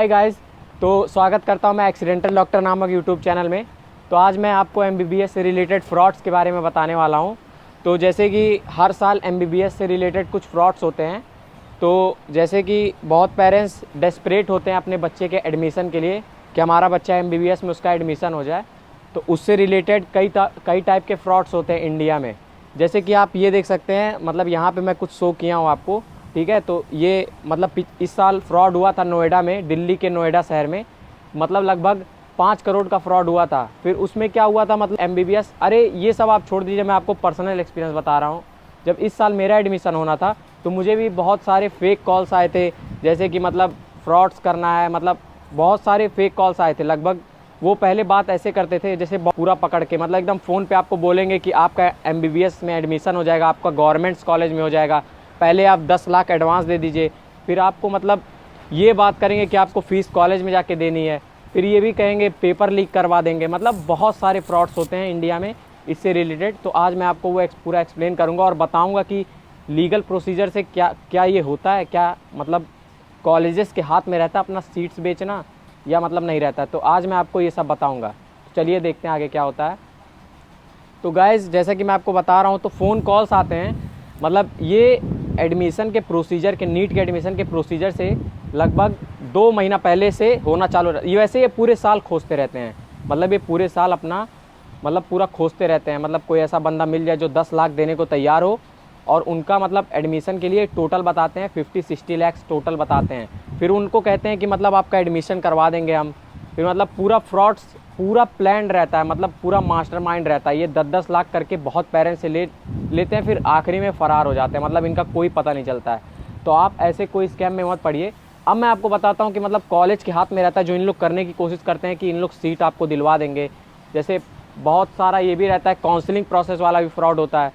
Hi guys, तो स्वागत करता हूं मैं एक्सीडेंटल डॉक्टर नामक यूट्यूब चैनल में। तो आज मैं आपको एमबीबीएस से रिलेटेड फ्रॉड्स के बारे में बताने वाला हूं। तो जैसे कि हर साल एमबीबीएस से रिलेटेड कुछ फ्रॉड्स होते हैं। तो जैसे कि बहुत पेरेंट्स डेस्परेट होते हैं अपने बच्चे के एडमिशन के लिए कि हमारा बच्चा एमबीबीएस में उसका एडमिशन हो जाए। तो उससे रिलेटेड कई टाइप के फ्रॉड्स होते हैं इंडिया में। जैसे कि आप ये देख सकते हैं, मतलब यहाँ पे मैं कुछ शो किया हूँ आपको, ठीक है। तो ये मतलब इस साल फ्रॉड हुआ था नोएडा में, दिल्ली के नोएडा शहर में। मतलब लगभग 5 करोड़ का फ्रॉड हुआ था। फिर उसमें क्या हुआ था, मतलब एमबीबीएस, अरे ये सब आप छोड़ दीजिए, मैं आपको पर्सनल एक्सपीरियंस बता रहा हूँ। जब इस साल मेरा एडमिशन होना था तो मुझे भी बहुत सारे फेक कॉल्स आए थे, जैसे कि मतलब फ्रॉड्स करना है, मतलब बहुत सारे फेक कॉल्स आए थे। लगभग वो पहले बात ऐसे करते थे जैसे पूरा पकड़ के, मतलब एकदम फ़ोन पे आपको बोलेंगे कि आपका एमबीबीएस में एडमिशन हो जाएगा, आपका गवर्नमेंट्स कॉलेज में हो जाएगा, पहले आप 10 लाख एडवांस दे दीजिए। फिर आपको मतलब ये बात करेंगे कि आपको फ़ीस कॉलेज में जाके देनी है। फिर ये भी कहेंगे पेपर लीक करवा देंगे। मतलब बहुत सारे फ्रॉड्स होते हैं इंडिया में इससे रिलेटेड। तो आज मैं आपको वो पूरा एक्सप्लेन करूँगा और बताऊँगा कि लीगल प्रोसीजर से क्या क्या ये होता है, क्या मतलब कॉलेजेस के हाथ में रहता है अपना सीट्स बेचना या मतलब नहीं रहता है। तो आज मैं आपको ये सब बताऊँगा। तो चलिए देखते हैं आगे क्या होता है। तो गाइज़, जैसा कि मैं आपको बता रहा हूँ, तो फ़ोन कॉल्स आते हैं। मतलब ये एडमिशन के प्रोसीजर के, नीट के एडमिशन के प्रोसीजर से लगभग 2 महीना पहले से होना चालू। ये वैसे ये पूरे साल खोजते रहते हैं, मतलब ये पूरे साल अपना मतलब पूरा खोजते रहते हैं। मतलब कोई ऐसा बंदा मिल जाए जो 10 लाख देने को तैयार हो, और उनका मतलब एडमिशन के लिए टोटल बताते हैं 50-60 लैक्स टोटल बताते हैं। फिर उनको कहते हैं कि मतलब आपका एडमिशन करवा देंगे हम। फिर मतलब पूरा फ्रॉड्स पूरा प्लान रहता है, मतलब पूरा मास्टरमाइंड रहता है। ये 10-10 लाख करके बहुत पेरेंट्स से लेते हैं, फिर आखिरी में फ़रार हो जाते हैं। मतलब इनका कोई पता नहीं चलता है। तो आप ऐसे कोई स्कैम में मत पड़िए। अब मैं आपको बताता हूँ कि मतलब कॉलेज के हाथ में रहता है, जो इन लोग करने की कोशिश करते हैं कि इन लोग सीट आपको दिलवा देंगे। जैसे बहुत सारा ये भी रहता है, काउंसलिंग प्रोसेस वाला भी फ्रॉड होता है।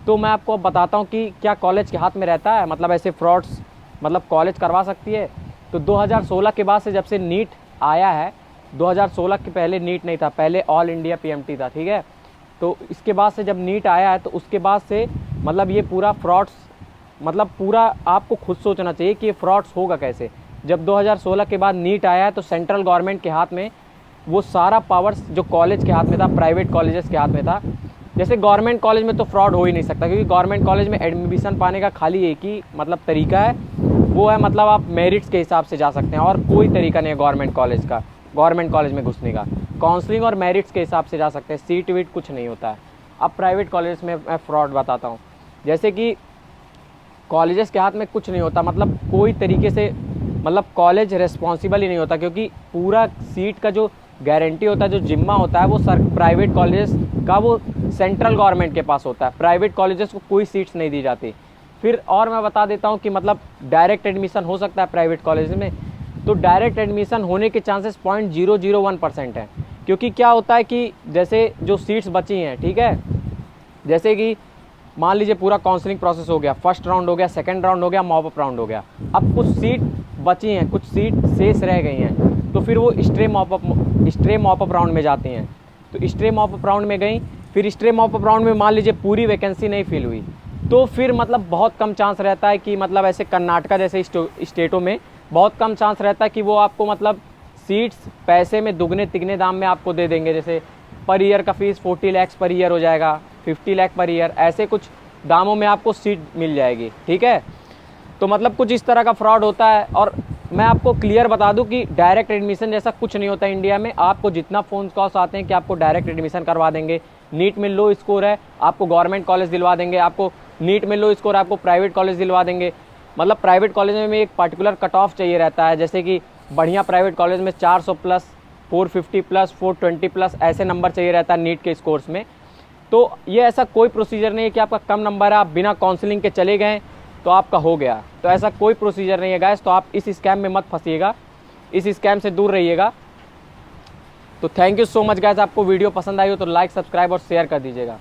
तो मैं आपको अब बताता हूँ कि क्या कॉलेज के हाथ में रहता है, मतलब ऐसे फ्रॉड्स मतलब कॉलेज करवा सकती है। तो 2016 के बाद से, जब से नीट आया है, 2016 के पहले नीट नहीं था, पहले ऑल इंडिया पीएमटी था, ठीक है। तो इसके बाद से जब नीट आया है, तो उसके बाद से मतलब ये पूरा फ्रॉड्स, मतलब पूरा आपको खुद सोचना चाहिए कि ये फ्रॉड्स होगा कैसे। जब 2016 के बाद नीट आया है, तो सेंट्रल गवर्नमेंट के हाथ में वो सारा पावर्स जो कॉलेज के हाथ में था, प्राइवेट कॉलेजेस के हाथ में था। जैसे गवर्नमेंट कॉलेज में तो फ्रॉड हो ही नहीं सकता, क्योंकि गवर्नमेंट कॉलेज में एडमिशन पाने का खाली एक ही मतलब तरीका है, वो है मतलब आप मेरिट्स के हिसाब से जा सकते हैं, और कोई तरीका नहीं है गवर्नमेंट कॉलेज में घुसने का। काउंसलिंग और मेरिट्स के हिसाब से जा सकते हैं, सीट वीट कुछ नहीं होता है। अब प्राइवेट कॉलेज में मैं फ्रॉड बताता हूँ। जैसे कि कॉलेजेस के हाथ में कुछ नहीं होता, मतलब कोई तरीके से मतलब कॉलेज रिस्पॉन्सिबल ही नहीं होता, क्योंकि पूरा सीट का जो गारंटी होता है, जो जिम्मा होता है, वो प्राइवेट कॉलेजेस का वो सेंट्रल गवर्नमेंट के पास होता है। प्राइवेट कॉलेजेस को कोई सीट्स नहीं दी जाती। फिर और मैं बता देता हूँ कि मतलब डायरेक्ट एडमिशन हो सकता है प्राइवेट कॉलेज में। तो डायरेक्ट एडमिशन होने के चांसेस 0.001% हैं, क्योंकि क्या होता है कि जैसे जो सीट्स बची हैं, ठीक है, जैसे कि मान लीजिए पूरा काउंसलिंग प्रोसेस हो गया, फर्स्ट राउंड हो गया, सेकंड राउंड हो गया, मॉप अप राउंड हो गया। अब कुछ सीट बची हैं, कुछ सीट शेष रह गई हैं, तो फिर वो स्ट्रे मॉप अप राउंड में जाती हैं। तो स्ट्रे मॉप अप राउंड में गई, फिर स्ट्रे मॉप अप राउंड में मान लीजिए पूरी वैकेंसी नहीं फिल हुई, तो फिर मतलब बहुत कम चांस रहता है कि मतलब ऐसे कर्नाटका जैसे स्टेटों में बहुत कम चांस रहता है कि वो आपको मतलब सीट्स पैसे में दुगने तिगने दाम में आपको दे देंगे। जैसे पर ईयर का फीस 40 लाख पर ईयर हो जाएगा, 50 लाख पर ईयर, ऐसे कुछ दामों में आपको सीट मिल जाएगी, ठीक है। तो मतलब कुछ इस तरह का फ्रॉड होता है। और मैं आपको क्लियर बता दूं कि डायरेक्ट एडमिशन जैसा कुछ नहीं होता इंडिया में। आपको जितना फ़ोन कॉल्स आते हैं कि आपको डायरेक्ट एडमिशन करवा देंगे, नीट में लो स्कोर है आपको गवर्नमेंट कॉलेज दिलवा देंगे, आपको नीट में लो स्कोर आपको प्राइवेट कॉलेज दिलवा देंगे। मतलब प्राइवेट कॉलेज में एक पर्टिकुलर कट ऑफ चाहिए रहता है, जैसे कि बढ़िया प्राइवेट कॉलेज में 400 प्लस, 450 प्लस, 420 प्लस ऐसे नंबर चाहिए रहता है नीट के स्कोर्स में। तो ये ऐसा कोई प्रोसीजर नहीं है कि आपका कम नंबर है, आप बिना काउंसलिंग के चले गए तो आपका हो गया। तो ऐसा कोई प्रोसीजर नहीं है गाइस। तो आप इस स्कैम में मत फंसिएगा, इस स्कैम से दूर रहिएगा। तो thank you so much guys. आपको वीडियो पसंद आई हो तो लाइक, सब्सक्राइब और शेयर कर दीजिएगा।